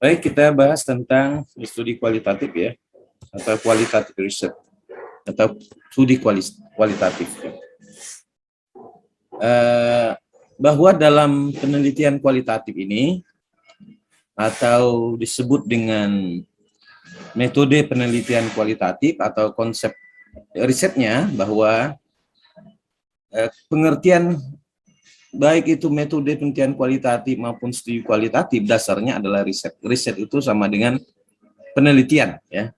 Baik, kita bahas tentang studi kualitatif ya, atau qualitative research, atau studi kualitatif. Bahwa dalam penelitian kualitatif ini, atau disebut dengan metode penelitian kualitatif atau konsep risetnya, bahwa pengertian baik itu metode penelitian kualitatif maupun studi kualitatif dasarnya adalah riset. Riset itu sama dengan penelitian ya.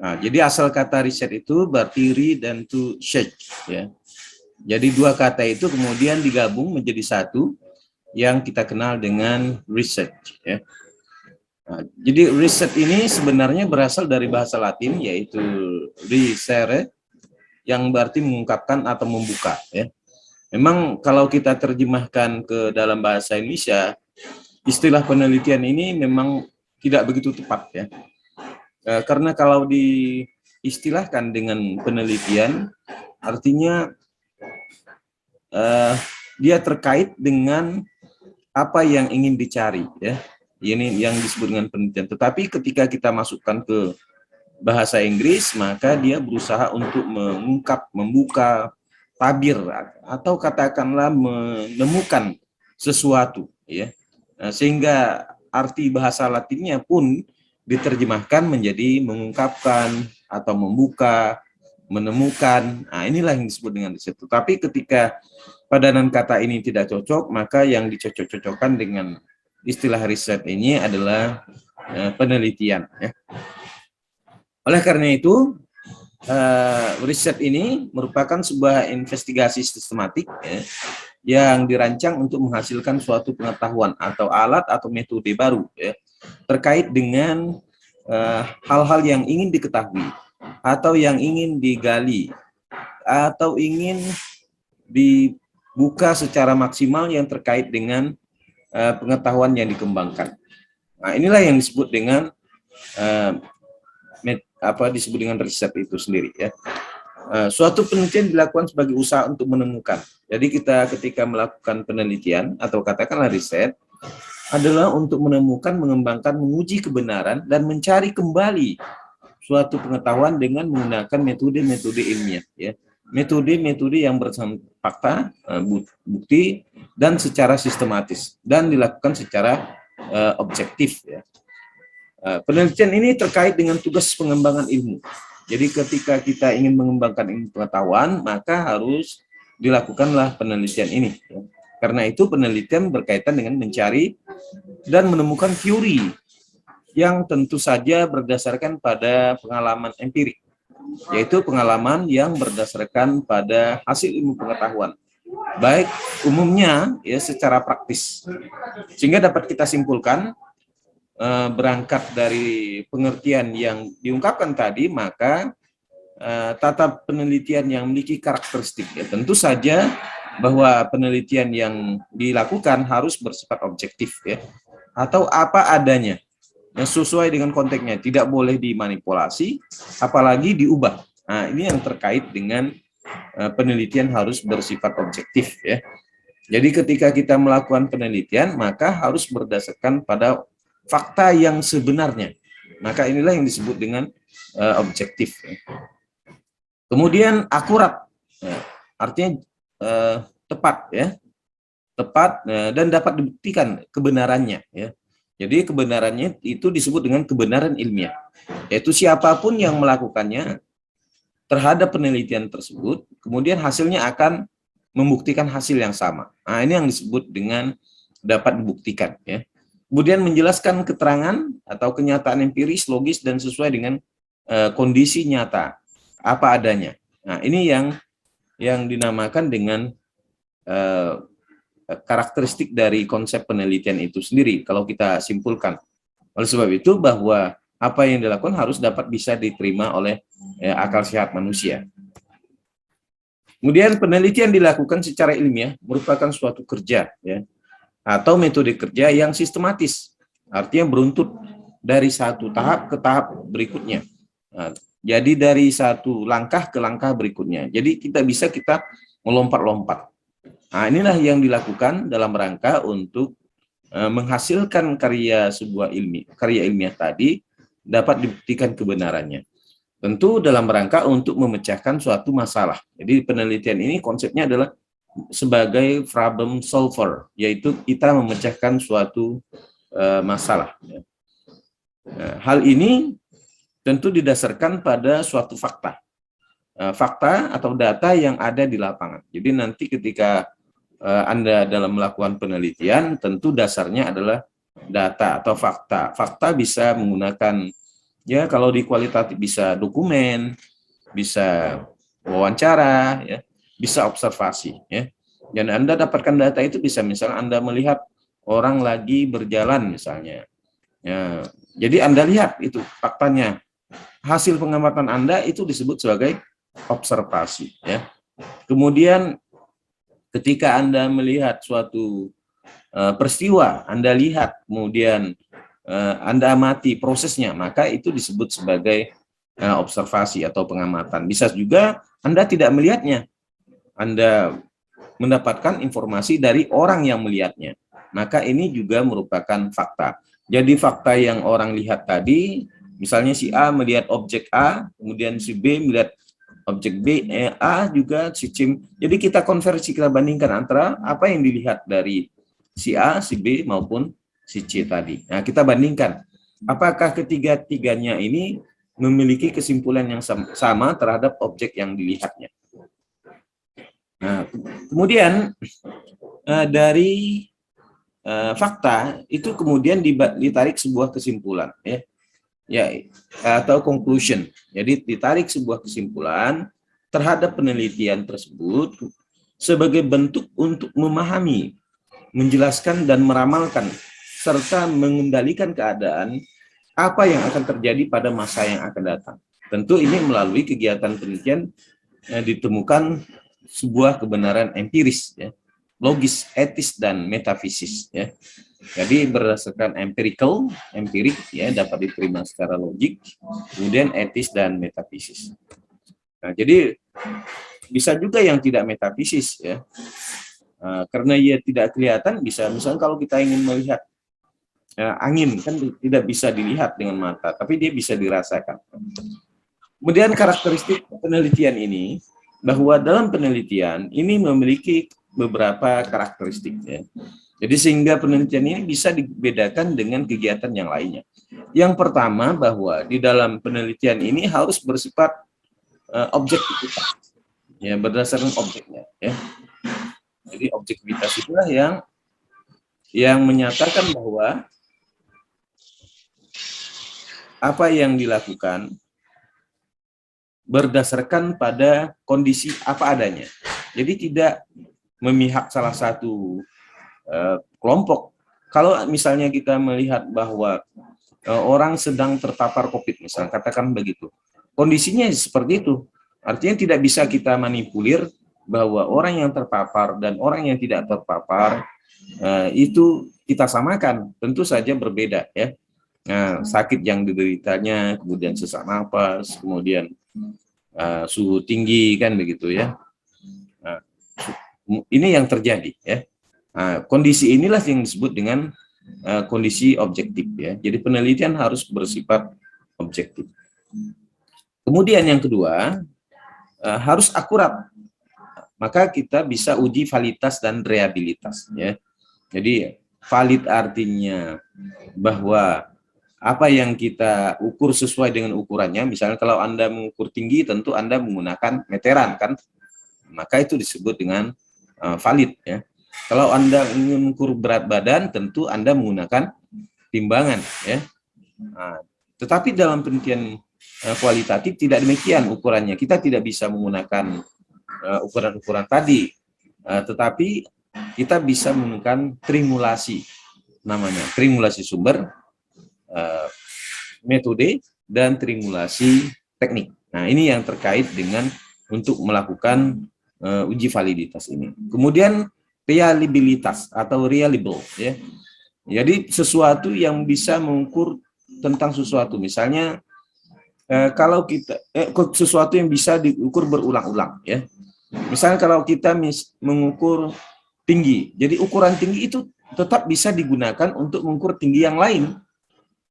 Nah, jadi asal kata riset itu berarti read dan to search ya. Jadi dua kata itu kemudian digabung menjadi satu yang kita kenal dengan research ya. Nah, jadi riset ini sebenarnya berasal dari bahasa Latin yaitu risere yang berarti mengungkapkan atau membuka ya. Memang kalau kita terjemahkan ke dalam bahasa Indonesia, istilah penelitian ini memang tidak begitu tepat ya. Karena kalau diistilahkan dengan penelitian, artinya dia terkait dengan apa yang ingin dicari ya. Ini yang disebut dengan penelitian. Tetapi ketika kita masukkan ke bahasa Inggris, maka dia berusaha untuk mengungkap, membuka tabir atau katakanlah menemukan sesuatu ya. Sehingga arti bahasa Latinnya pun diterjemahkan menjadi mengungkapkan atau membuka, menemukan. Nah, inilah yang disebut dengan riset. Tapi ketika padanan kata ini tidak cocok, maka yang dicocok-cocokkan dengan istilah riset ini adalah penelitian ya. Oleh karena itu, riset ini merupakan sebuah investigasi sistematik ya, yang dirancang untuk menghasilkan suatu pengetahuan atau alat atau metode baru ya, terkait dengan hal-hal yang ingin diketahui atau yang ingin digali atau ingin dibuka secara maksimal yang terkait dengan pengetahuan yang dikembangkan. Nah, inilah yang disebut dengan disebut dengan riset itu sendiri ya. Suatu penelitian dilakukan sebagai usaha untuk menemukan. Jadi kita ketika melakukan penelitian atau katakanlah riset adalah untuk menemukan, mengembangkan, menguji kebenaran dan mencari kembali suatu pengetahuan dengan menggunakan metode-metode ilmiah ya. Metode-metode yang berdasarkan fakta, bukti dan secara sistematis dan dilakukan secara objektif ya. Penelitian ini terkait dengan tugas pengembangan ilmu. Jadi ketika kita ingin mengembangkan ilmu pengetahuan, maka harus dilakukanlah penelitian ini. Karena itu penelitian berkaitan dengan mencari dan menemukan teori yang tentu saja berdasarkan pada pengalaman empirik, yaitu pengalaman yang berdasarkan pada hasil ilmu pengetahuan, baik umumnya ya secara praktis. Sehingga dapat kita simpulkan, berangkat dari pengertian yang diungkapkan tadi, maka tata penelitian yang memiliki karakteristik ya, tentu saja bahwa penelitian yang dilakukan harus bersifat objektif ya, atau apa adanya yang sesuai dengan konteksnya, tidak boleh dimanipulasi apalagi diubah. Nah, ini yang terkait dengan penelitian harus bersifat objektif ya. Jadi ketika kita melakukan penelitian maka harus berdasarkan pada fakta yang sebenarnya. Maka inilah yang disebut dengan objektif. Kemudian akurat, ya, artinya tepat ya, tepat dan dapat dibuktikan kebenarannya ya. Jadi kebenarannya itu disebut dengan kebenaran ilmiah, yaitu siapapun yang melakukannya terhadap penelitian tersebut, kemudian hasilnya akan membuktikan hasil yang sama. Nah, ini yang disebut dengan dapat dibuktikan ya. Kemudian menjelaskan keterangan atau kenyataan empiris, logis, dan sesuai dengan kondisi nyata, apa adanya. Nah, ini yang dinamakan dengan karakteristik dari konsep penelitian itu sendiri, kalau kita simpulkan. Oleh sebab itu, bahwa apa yang dilakukan harus dapat bisa diterima oleh akal sehat manusia. Kemudian penelitian dilakukan secara ilmiah merupakan suatu kerja ya, atau metode kerja yang sistematis, artinya beruntut dari satu tahap ke tahap berikutnya. Nah, jadi dari satu langkah ke langkah berikutnya. Jadi kita melompat-lompat. Nah, inilah yang dilakukan dalam rangka untuk menghasilkan karya ilmiah tadi dapat dibuktikan kebenarannya. Tentu dalam rangka untuk memecahkan suatu masalah. Jadi penelitian ini konsepnya adalah sebagai problem solver, yaitu kita memecahkan suatu masalah. Hal ini tentu didasarkan pada suatu fakta. Fakta atau data yang ada di lapangan. Jadi nanti ketika Anda dalam melakukan penelitian, tentu dasarnya adalah data atau fakta. Fakta bisa menggunakan, ya kalau di kualitatif bisa dokumen, bisa wawancara, ya, bisa observasi. Ya. Dan Anda dapatkan data itu bisa misalnya Anda melihat orang lagi berjalan misalnya. Ya, jadi Anda lihat itu faktanya. Hasil pengamatan Anda itu disebut sebagai observasi. Ya. Kemudian ketika Anda melihat suatu peristiwa, Anda lihat, kemudian Anda amati prosesnya, maka itu disebut sebagai observasi atau pengamatan. Bisa juga Anda tidak melihatnya, Anda mendapatkan informasi dari orang yang melihatnya, maka ini juga merupakan fakta. Jadi fakta yang orang lihat tadi, misalnya si A melihat objek A, kemudian si B melihat objek B, A juga si C. Jadi kita konversi, kita bandingkan antara apa yang dilihat dari si A, si B maupun si C tadi. Nah, kita bandingkan apakah ketiga-tiganya ini memiliki kesimpulan yang sama terhadap objek yang dilihatnya. Nah, kemudian dari fakta itu kemudian ditarik sebuah kesimpulan, ya, atau conclusion. Jadi ditarik sebuah kesimpulan terhadap penelitian tersebut sebagai bentuk untuk memahami, menjelaskan dan meramalkan serta mengendalikan keadaan apa yang akan terjadi pada masa yang akan datang. Tentu ini melalui kegiatan penelitian ditemukan sebuah kebenaran empiris, ya, logis, etis dan metafisis, ya. Jadi berdasarkan empirik, ya, dapat diterima secara logik, kemudian etis dan metafisis. Nah, jadi bisa juga yang tidak metafisis, ya, karena ia tidak kelihatan. Bisa misalnya kalau kita ingin melihat angin, kan tidak bisa dilihat dengan mata, tapi dia bisa dirasakan. Kemudian karakteristik penelitian ini, bahwa dalam penelitian ini memiliki beberapa karakteristik, ya. Jadi sehingga penelitian ini bisa dibedakan dengan kegiatan yang lainnya. Yang pertama, bahwa di dalam penelitian ini harus bersifat objektivitas, ya, berdasarkan objeknya, ya. Jadi objektivitas itulah yang menyatakan bahwa apa yang dilakukan berdasarkan pada kondisi apa adanya. Jadi tidak memihak salah satu kelompok. Kalau misalnya kita melihat bahwa orang sedang terpapar COVID, misalnya, katakan begitu, kondisinya seperti itu, artinya tidak bisa kita manipulir bahwa orang yang terpapar dan orang yang tidak terpapar itu kita samakan, tentu saja berbeda, ya. Nah, sakit yang dideritanya, kemudian sesak napas, kemudian suhu tinggi, kan begitu, ya. Nah, ini yang terjadi, ya. Nah, kondisi inilah yang disebut dengan kondisi objektif, ya. Jadi penelitian harus bersifat objektif. Kemudian yang kedua, harus akurat. Maka kita bisa uji validitas dan reliabilitas, ya. Jadi valid artinya bahwa apa yang kita ukur sesuai dengan ukurannya. Misalnya kalau Anda mengukur tinggi, tentu Anda menggunakan meteran, kan? Maka itu disebut dengan valid, ya. Kalau Anda ingin mengukur berat badan, tentu Anda menggunakan timbangan, ya. Nah, tetapi dalam penelitian kualitatif tidak demikian ukurannya. Kita tidak bisa menggunakan ukuran-ukuran tadi, tetapi kita bisa menggunakan trimulasi, namanya trimulasi sumber, metode, dan trimulasi teknik. Nah, ini yang terkait dengan untuk melakukan uji validitas ini. Kemudian reliabilitas atau reliable, ya. Jadi sesuatu yang bisa mengukur tentang sesuatu, misalnya kalau kita sesuatu yang bisa diukur berulang-ulang, ya. Misalnya kalau kita mengukur tinggi, jadi ukuran tinggi itu tetap bisa digunakan untuk mengukur tinggi yang lain.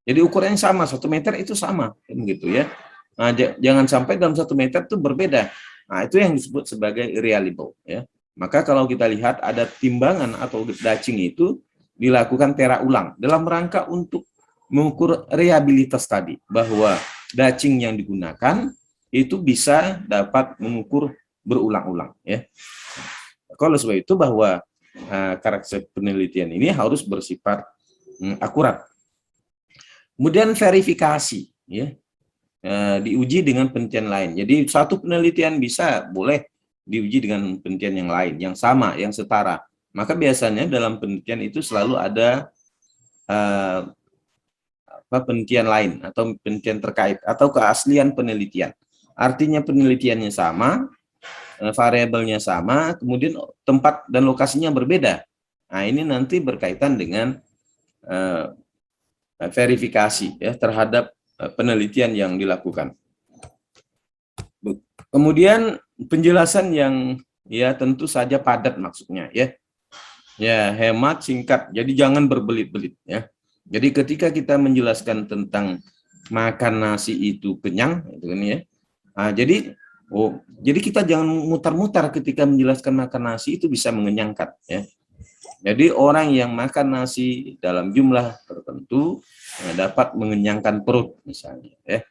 Jadi ukurannya sama, 1 meter itu sama, kan gitu ya. Nah, jangan sampai dalam 1 meter itu berbeda. Nah, itu yang disebut sebagai reliable ya. Maka kalau kita lihat ada timbangan atau dacing itu dilakukan tera ulang dalam rangka untuk mengukur reliabilitas tadi, bahwa dacing yang digunakan itu bisa dapat mengukur berulang-ulang ya. Kalau sebab itu bahwa karakter penelitian ini harus bersifat akurat. Kemudian verifikasi ya, diuji dengan penelitian lain. Jadi satu penelitian bisa boleh diuji dengan penelitian yang lain, yang sama, yang setara. Maka biasanya dalam penelitian itu selalu ada penelitian lain atau penelitian terkait atau keaslian penelitian. Artinya penelitiannya sama, variabelnya sama, kemudian tempat dan lokasinya berbeda. Nah, ini nanti berkaitan dengan verifikasi ya terhadap penelitian yang dilakukan. Kemudian penjelasan yang ya tentu saja padat maksudnya ya. Ya, hemat, singkat. Jadi jangan berbelit-belit ya. Jadi ketika kita menjelaskan tentang makan nasi itu kenyang gitu kan ya. Nah, jadi kita jangan mutar-mutar ketika menjelaskan makan nasi itu bisa mengenyangkan ya. Jadi orang yang makan nasi dalam jumlah tertentu dapat mengenyangkan perut misalnya ya.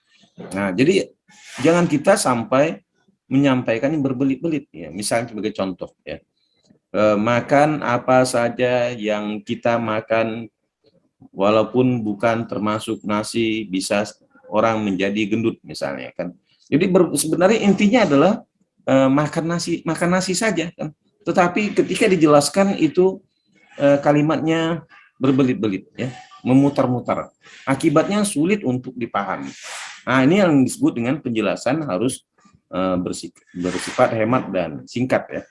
Nah, jadi jangan kita sampai menyampaikan yang berbelit-belit ya. Misalnya sebagai contoh ya. Makan apa saja yang kita makan walaupun bukan termasuk nasi bisa orang menjadi gendut misalnya kan. Jadi sebenarnya intinya adalah makan nasi saja kan. Tetapi ketika dijelaskan itu kalimatnya berbelit-belit ya, memutar-mutar. Akibatnya sulit untuk dipahami. Nah, ini yang disebut dengan penjelasan harus bersifat hemat dan singkat ya.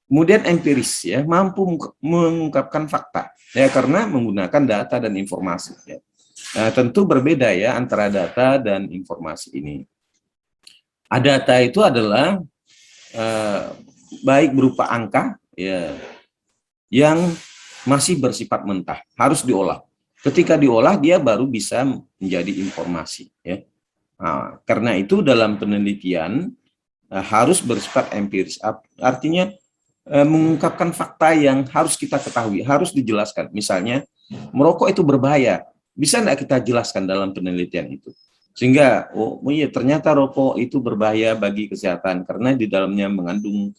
Kemudian empiris ya, mampu mengungkapkan fakta ya karena menggunakan data dan informasi ya. Nah, tentu berbeda ya antara data dan informasi ini. Data itu adalah baik berupa angka ya yang masih bersifat mentah, harus diolah. Ketika diolah dia baru bisa menjadi informasi ya. Nah, karena itu dalam penelitian harus bersifat empiris. Artinya mengungkapkan fakta yang harus kita ketahui, harus dijelaskan. Misalnya, merokok itu berbahaya. Bisa tidak kita jelaskan dalam penelitian itu? Sehingga, oh iya ternyata rokok itu berbahaya bagi kesehatan karena di dalamnya mengandung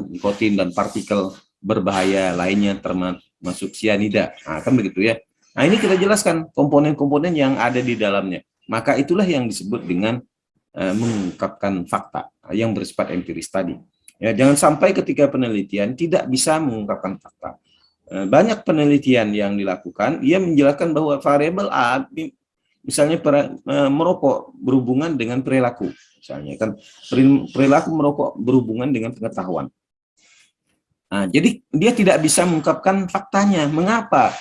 nikotin dan partikel berbahaya lainnya termasuk sianida. Nah, kan begitu ya. Nah, ini kita jelaskan komponen-komponen yang ada di dalamnya. Maka itulah yang disebut dengan mengungkapkan fakta yang bersifat empiris tadi. Ya, jangan sampai ketika penelitian tidak bisa mengungkapkan fakta. Banyak penelitian yang dilakukan, ia menjelaskan bahwa variabel A, misalnya merokok berhubungan dengan perilaku, misalnya kan perilaku merokok berhubungan dengan pengetahuan. Nah, jadi dia tidak bisa mengungkapkan faktanya. Mengapa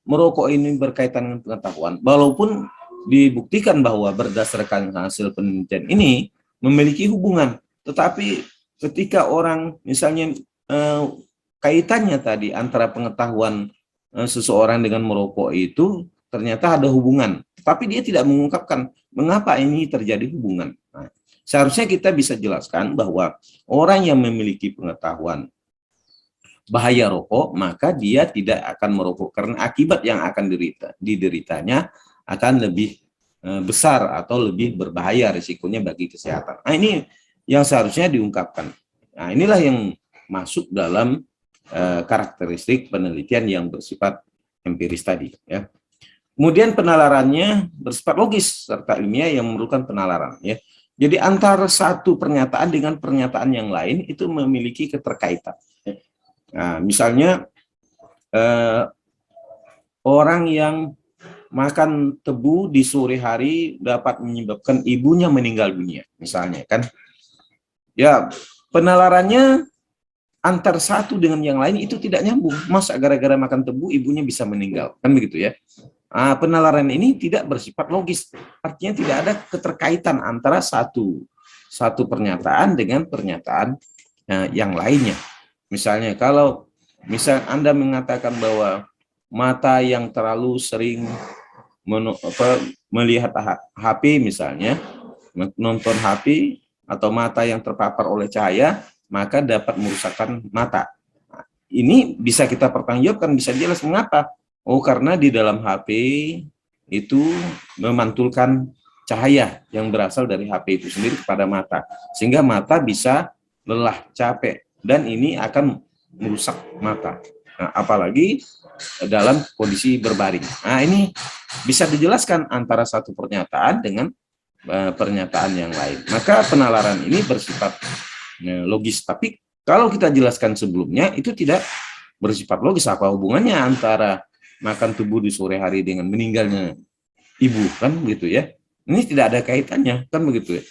merokok ini berkaitan dengan pengetahuan? Walaupun dibuktikan bahwa berdasarkan hasil penelitian ini memiliki hubungan, tetapi ketika orang misalnya kaitannya tadi antara pengetahuan seseorang dengan merokok itu ternyata ada hubungan, tapi dia tidak mengungkapkan mengapa ini terjadi hubungan. Nah, seharusnya kita bisa jelaskan bahwa orang yang memiliki pengetahuan bahaya rokok, maka dia tidak akan merokok karena akibat yang akan dideritanya akan lebih besar atau lebih berbahaya risikonya bagi kesehatan. Nah, ini yang seharusnya diungkapkan. Nah, inilah yang masuk dalam karakteristik penelitian yang bersifat empiris tadi ya. Kemudian penalarannya bersifat logis serta ilmiah yang memerlukan penalaran ya. Jadi antara satu pernyataan dengan pernyataan yang lain itu memiliki keterkaitan. Nah, misalnya orang yang makan tebu di sore hari dapat menyebabkan ibunya meninggal dunia, misalnya kan. Ya, penalarannya antar satu dengan yang lain itu tidak nyambung. Masa gara-gara makan tebu ibunya bisa meninggal, kan begitu ya. Nah, penalaran ini tidak bersifat logis. Artinya tidak ada keterkaitan antara satu pernyataan dengan pernyataan yang lainnya. Misalnya kalau Misal Anda mengatakan bahwa mata yang terlalu sering melihat HP misalnya, menonton HP, atau mata yang terpapar oleh cahaya, maka dapat merusakkan mata. Ini bisa kita pertanggungjawabkan, bisa jelas mengapa. Oh, karena di dalam HP itu memantulkan cahaya yang berasal dari HP itu sendiri kepada mata, sehingga mata bisa lelah, capek, dan ini akan merusak mata. Nah, apalagi dalam kondisi berbaring. Nah, ini bisa dijelaskan antara satu pernyataan dengan pernyataan yang lain. Maka penalaran ini bersifat logis. Tapi kalau kita jelaskan sebelumnya, itu tidak bersifat logis. Apa hubungannya antara makan tubuh di sore hari dengan meninggalnya ibu, kan gitu ya? Ini tidak ada kaitannya, kan begitu ya?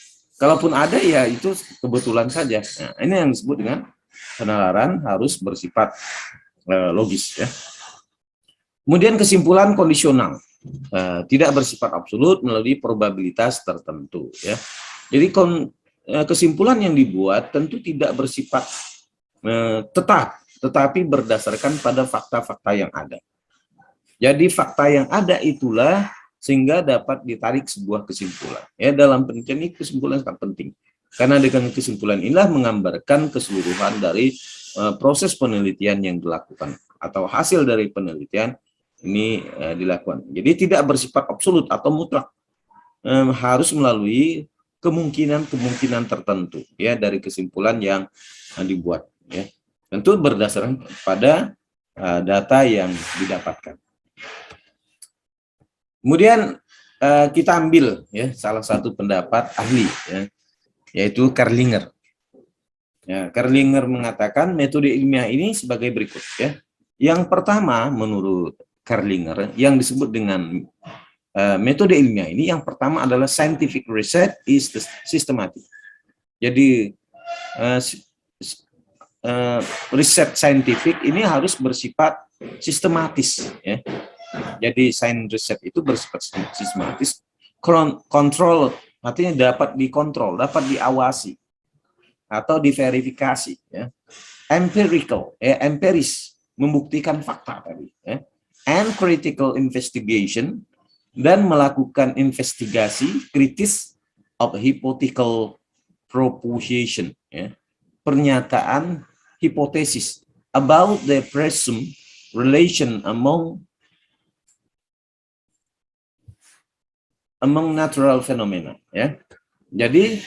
Kalaupun ada, ya itu kebetulan saja. Nah, ini yang disebut dengan penalaran harus bersifat logis ya. Kemudian kesimpulan kondisional, tidak bersifat absolut melalui probabilitas tertentu ya. Jadi kesimpulan yang dibuat tentu tidak bersifat tetap, tetapi berdasarkan pada fakta-fakta yang ada. Jadi fakta yang ada itulah sehingga dapat ditarik sebuah kesimpulan. Ya, dalam penelitian ini kesimpulan sangat penting. Karena dengan kesimpulan inilah menggambarkan keseluruhan dari proses penelitian yang dilakukan atau hasil dari penelitian ini dilakukan. Jadi tidak bersifat absolut atau mutlak, harus melalui kemungkinan-kemungkinan tertentu ya dari kesimpulan yang dibuat ya. Tentu berdasarkan pada data yang didapatkan. Kemudian kita ambil ya salah satu pendapat ahli ya, yaitu Kerlinger. Ya, Kerlinger mengatakan metode ilmiah ini sebagai berikut ya. Yang pertama menurut Kerlinger yang disebut dengan metode ilmiah ini, yang pertama adalah scientific research is systematic. Jadi riset saintifik ini harus bersifat sistematis ya. Jadi science research itu bersifat sistematis. Kontrol artinya dapat dikontrol, dapat diawasi atau diverifikasi ya. Empirical empiris, membuktikan fakta tadi ya. And critical investigation, dan melakukan investigasi kritis of hypothetical proposition ya. Pernyataan hipotesis about the presumed relation among natural phenomena ya. Jadi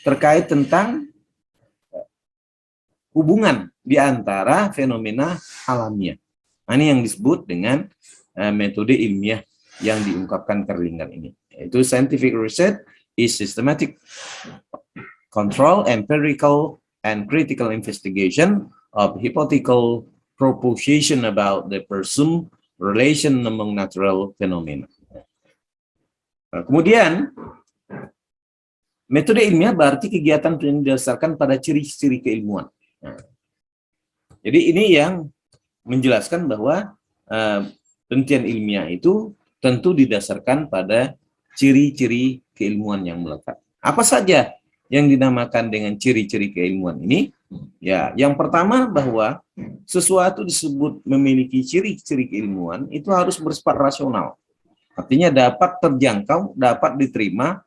terkait tentang hubungan di antara fenomena alamiah. Nah, ini yang disebut dengan metode ilmiah yang diungkapkan Kerlinger ini. Yaitu scientific research is systematic control, empirical, and critical investigation of hypothetical proposition about the presumed relation among natural phenomena. Nah, kemudian metode ilmiah berarti kegiatan yang didasarkan pada ciri-ciri keilmuan. Nah, jadi ini yang menjelaskan bahwa penelitian ilmiah itu tentu didasarkan pada ciri-ciri keilmuan yang melekat. Apa saja yang dinamakan dengan ciri-ciri keilmuan ini? Ya, yang pertama bahwa sesuatu disebut memiliki ciri-ciri keilmuan itu harus bersifat rasional. Artinya dapat terjangkau, dapat diterima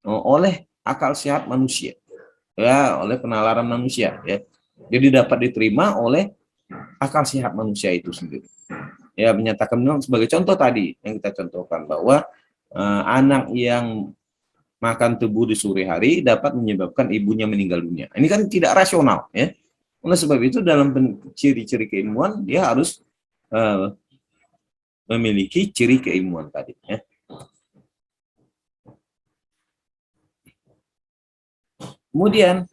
oleh akal sehat manusia. Ya, oleh penalaran manusia ya. Jadi dapat diterima oleh akal sehat manusia itu sendiri. Ya, menyatakan sebagai contoh tadi yang kita contohkan bahwa anak yang makan tebu di sore hari dapat menyebabkan ibunya meninggal dunia. Ini kan tidak rasional ya. Oleh sebab itu dalam ciri-ciri keilmuan dia harus memiliki ciri keilmuan tadi ya. Kemudian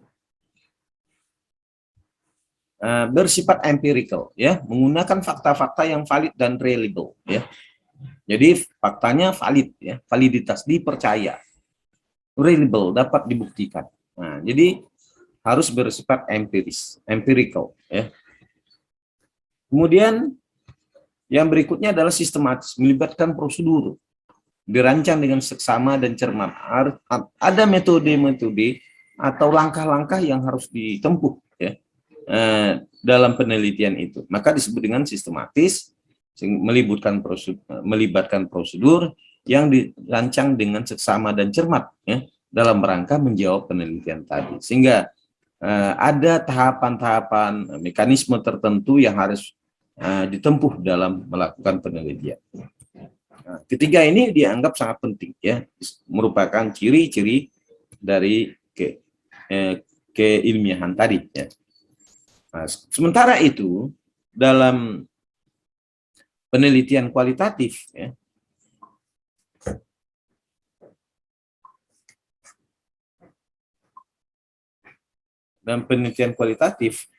bersifat empirical ya, menggunakan fakta-fakta yang valid dan reliable ya. Jadi faktanya valid ya, validitas dipercaya. Reliable, dapat dibuktikan. Nah, jadi harus bersifat empiris, empirical ya. Kemudian yang berikutnya adalah sistematis, melibatkan prosedur, dirancang dengan seksama dan cermat. Ada metode-metode atau langkah-langkah yang harus ditempuh ya. dalam penelitian itu, maka disebut dengan sistematis, melibatkan prosedur yang dirancang dengan seksama dan cermat ya, dalam rangka menjawab penelitian tadi, sehingga ada tahapan-tahapan mekanisme tertentu yang harus ditempuh dalam melakukan penelitian. Nah, ketiga ini dianggap sangat penting ya, merupakan ciri-ciri dari keilmiahan tadi ya. Nah, sementara itu dalam penelitian kualitatif ya, dalam penelitian kualitatif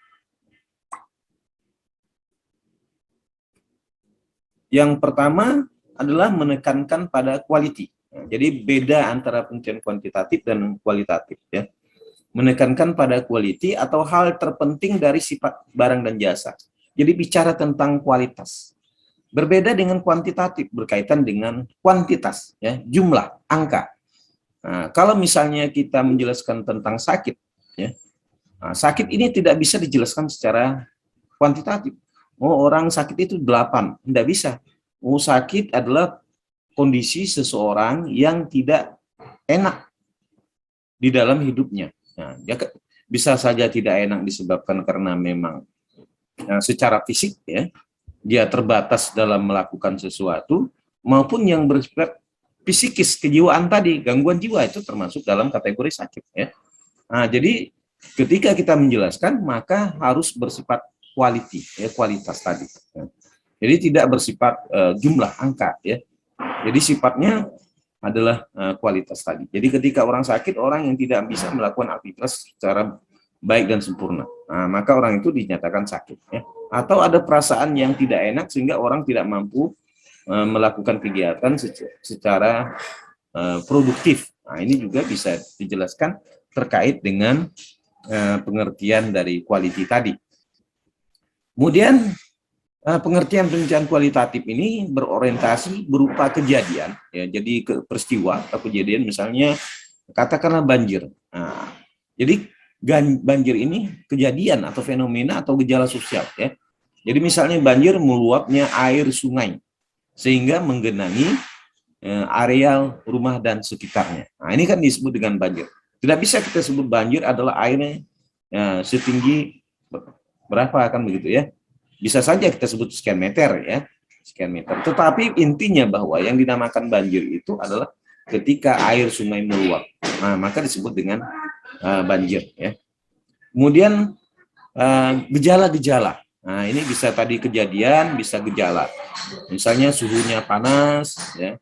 yang pertama adalah menekankan pada quality. Nah, jadi beda antara penelitian kuantitatif dan kualitatif ya. Menekankan pada quality atau hal terpenting dari sifat barang dan jasa. Jadi bicara tentang kualitas. Berbeda dengan kuantitatif, berkaitan dengan kuantitas ya, jumlah, angka. Nah, kalau misalnya kita menjelaskan tentang sakit ya. Nah, sakit ini tidak bisa dijelaskan secara kuantitatif. Oh, orang sakit itu 8, tidak bisa. Oh, sakit adalah kondisi seseorang yang tidak enak di dalam hidupnya. Nah, dia bisa saja tidak enak disebabkan karena memang secara fisik ya, dia terbatas dalam melakukan sesuatu, maupun yang bersifat psikis, kejiwaan tadi, gangguan jiwa itu termasuk dalam kategori sakit ya. Nah, jadi ketika kita menjelaskan maka harus bersifat quality ya, kualitas tadi. Ya. Jadi tidak bersifat jumlah angka ya. Jadi sifatnya adalah kualitas tadi. Jadi ketika orang sakit, orang yang tidak bisa melakukan aktivitas secara baik dan sempurna, nah, maka orang itu dinyatakan sakit ya. Atau ada perasaan yang tidak enak sehingga orang tidak mampu melakukan kegiatan secara produktif. Nah, ini juga bisa dijelaskan terkait dengan pengertian dari quality tadi. Kemudian pengertian penelitian kualitatif ini berorientasi berupa kejadian, ya, jadi peristiwa atau kejadian, misalnya katakanlah banjir. Nah, jadi banjir ini kejadian atau fenomena atau gejala sosial, ya. Jadi misalnya banjir meluapnya air sungai sehingga menggenangi areal rumah dan sekitarnya. Nah, ini kan disebut dengan banjir. Tidak bisa kita sebut banjir adalah airnya setinggi berapa, kan begitu ya. Bisa saja kita sebut sekian meter ya, sekian meter. Tetapi intinya bahwa yang dinamakan banjir itu adalah ketika air sungai meluap. Nah, maka disebut dengan banjir ya. Kemudian gejala-gejala. Nah, ini bisa tadi kejadian, bisa gejala. Misalnya suhunya panas ya.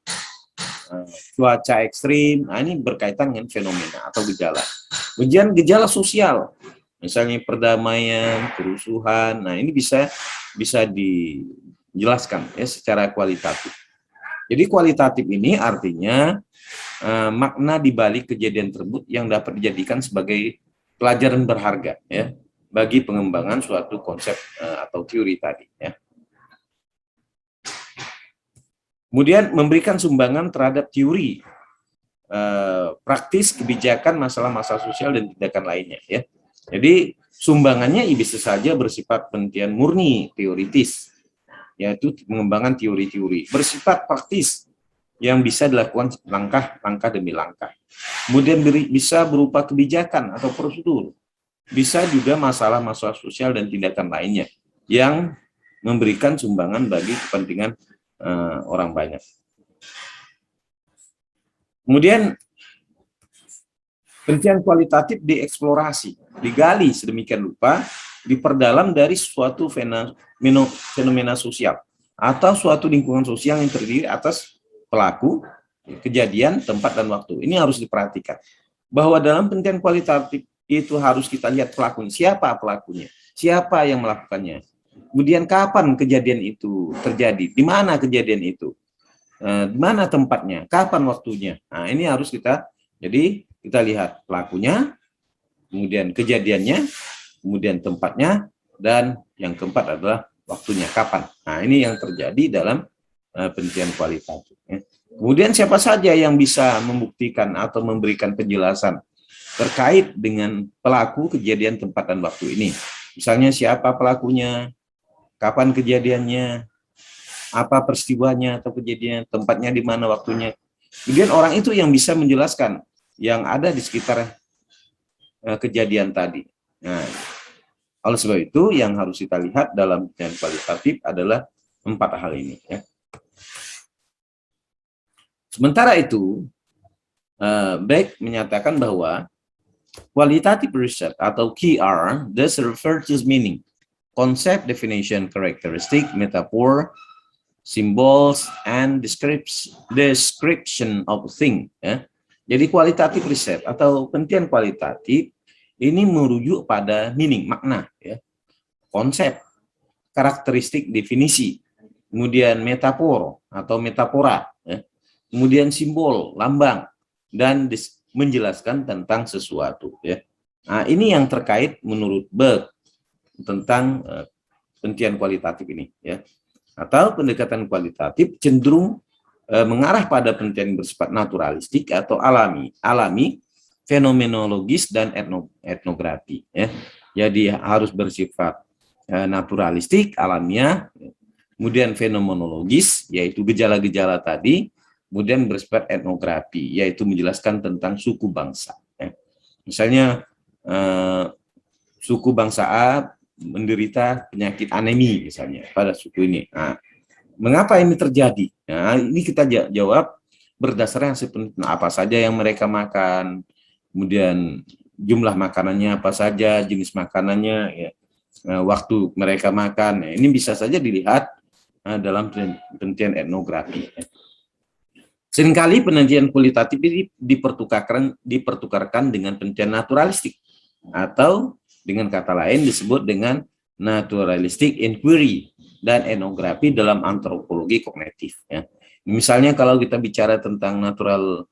Cuaca ekstrim. Nah, ini berkaitan dengan fenomena atau gejala. Kemudian gejala sosial. Misalnya perdamaian, kerusuhan. Nah, ini bisa dijelaskan ya secara kualitatif. Jadi kualitatif ini artinya makna di balik kejadian tersebut yang dapat dijadikan sebagai pelajaran berharga ya bagi pengembangan suatu konsep atau teori tadi ya. Kemudian memberikan sumbangan terhadap teori praktis kebijakan, masalah-masalah sosial dan tindakan lainnya ya. Jadi sumbangannya bisa saja bersifat penelitian murni teoritis, yaitu pengembangan teori-teori bersifat praktis yang bisa dilakukan langkah demi langkah. Kemudian bisa berupa kebijakan atau prosedur, bisa juga masalah-masalah sosial dan tindakan lainnya yang memberikan sumbangan bagi kepentingan orang banyak. Kemudian penelitian kualitatif dieksplorasi, digali sedemikian rupa, diperdalam dari suatu fenomena sosial atau suatu lingkungan sosial yang terdiri atas pelaku, kejadian, tempat, dan waktu. Ini harus diperhatikan. Bahwa dalam penelitian kualitatif itu harus kita lihat pelakunya, siapa pelakunya, siapa yang melakukannya, kemudian kapan kejadian itu terjadi, di mana kejadian itu, di mana tempatnya, kapan waktunya. Nah, ini harus kita lihat pelakunya, kemudian kejadiannya, kemudian tempatnya, dan yang keempat adalah waktunya, kapan. Nah, ini yang terjadi dalam penelitian kualitatif. Ya. Kemudian siapa saja yang bisa membuktikan atau memberikan penjelasan terkait dengan pelaku, kejadian, tempat, dan waktu ini. Misalnya siapa pelakunya, kapan kejadiannya, apa peristiwanya atau kejadiannya, tempatnya di mana, waktunya. Kemudian orang itu yang bisa menjelaskan yang ada di sekitar kejadian tadi. Nah, oleh sebab itu yang harus kita lihat dalam penelitian kualitatif adalah 4 hal ini. Ya. Sementara itu, Beck menyatakan bahwa qualitative research atau QR does refer to meaning, concept, definition, characteristic, metaphor, symbols, and description of thing. Ya. Jadi kualitatif riset atau penelitian kualitatif ini merujuk pada meaning, makna, ya, konsep, karakteristik, definisi, kemudian metafor atau metafora, ya, kemudian simbol, lambang, dan menjelaskan tentang sesuatu. Ya. Nah, ini yang terkait menurut Beck tentang penelitian kualitatif ini. Ya. Atau pendekatan kualitatif cenderung mengarah pada penelitian bersifat naturalistik atau alami, fenomenologis, dan etnografi. Ya. Jadi harus bersifat naturalistik, alamiah, kemudian fenomenologis, yaitu gejala-gejala tadi, kemudian bersifat etnografi, yaitu menjelaskan tentang suku bangsa. Ya. Misalnya suku bangsa A menderita penyakit anemi misalnya pada suku ini. Nah, mengapa ini terjadi? Nah, ini kita jawab berdasarkan apa saja yang mereka makan, kemudian jumlah makanannya apa saja, jenis makanannya, ya, waktu mereka makan. Nah, ini bisa saja dilihat dalam penelitian etnografi. Seringkali penelitian kualitatif ini dipertukarkan dengan penelitian naturalistik, atau dengan kata lain disebut dengan naturalistic inquiry dan etnografi dalam antropologi kognitif. Ya. Misalnya kalau kita bicara tentang natural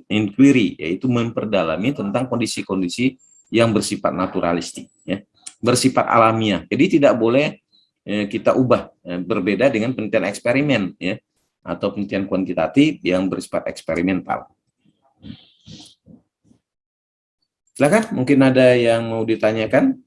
inquiry, yaitu memperdalami tentang kondisi-kondisi yang bersifat naturalistik, ya, bersifat alamiah. Jadi tidak boleh kita ubah, berbeda dengan penelitian eksperimen, ya, atau penelitian kuantitatif yang bersifat eksperimental. Silakan, mungkin ada yang mau ditanyakan.